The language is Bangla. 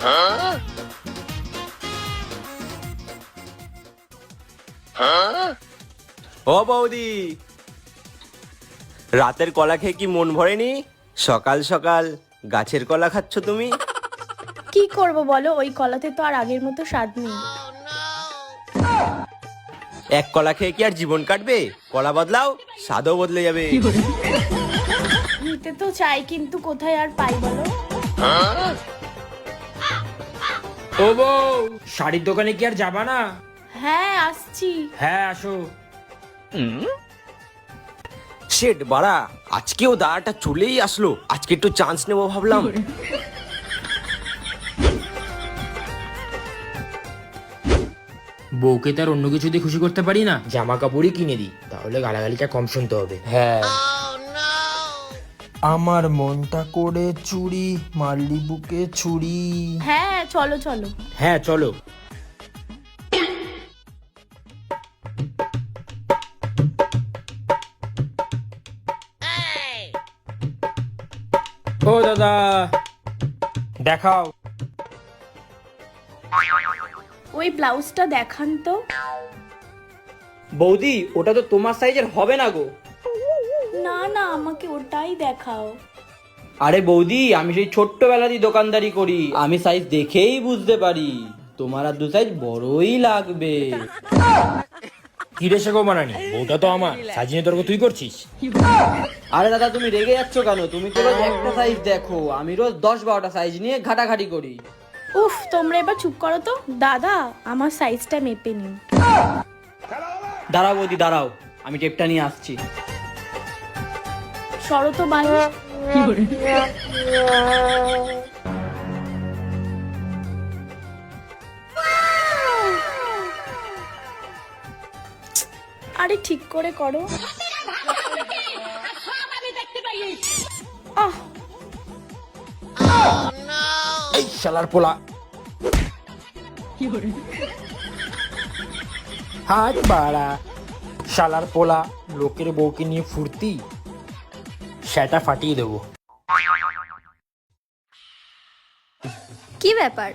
ও বৌদি, রাতের কলা খেয়ে কি মন ভরেনি? সকাল সকাল গাছের কলা খাচ্ছ তুমি? কি করব বলো, ওই কলাতে তো আর আগের মতো স্বাদ নেই। এক কলা খেয়ে কি আর জীবন কাটবে? কলা বদলাও, স্বাদও বদলে যাবে। নিতে তো চাই, কিন্তু কোথায় আর পাই বলো? ও বউ, শাড়ির দোকানে কি আর যাবা না? হ্যাঁ আসছি। হ্যাঁ আসো। শেট বাড়া, আজকেও দাঁড়াটা চলেই আসলো। আজকে একটু চান্স নেবো ভাবলাম। বউকে তার অন্য কিছু দিয়ে খুশি করতে পারি না, জামা কাপড়ই কিনে দিই, তাহলে গালাগালিটা কম শুনতে হবে। হ্যাঁ, আমার মনটা করে চুরি মারলি বুকে ছুরি। হ্যাঁ চলো চলো। হ্যাঁ চলো। ও দাদা, দেখাও। ওই ব্লাউজটা দেখান তো। বৌদি, ওটা তো তোমার সাইজের হবে না গো। না না, আমাকে ওটাই দেখাও। আরে বৌদি, আমি সেই ছোট্টবেলারই দোকানদারি করি, আমি সাইজ দেখেই বুঝতে পারি তোমার আর দু সাইজ বড়ই লাগবে। কি রে গো মানানি, বউটা তো আমার, সাজিয়ে তর্ক তুই করছিস? আরে দাদা, তুমি রেগে যাচ্ছ কেন? তুমি তো রোজ একটা সাইজ দেখো, আমি রোজ 10-12টা সাইজ নিয়ে ঘাটাঘাটি করি। উফ, তোমরা এবার চুপ করো তো। দাদা, আমার সাইজটা মেপে নিন। দাঁড়াও বৌদি, দাঁড়াও, আমি টেপটা নিয়ে আসছি। সরো তো বাইরে। আরে ঠিক করে করো। আহ, এই শালার পোলা। হাত বাড়া, শালার পোলা, লোকের বউকে নিয়ে ফুর্তি, সেটা ফাটিয়ে দেবো। কি ব্যাপার,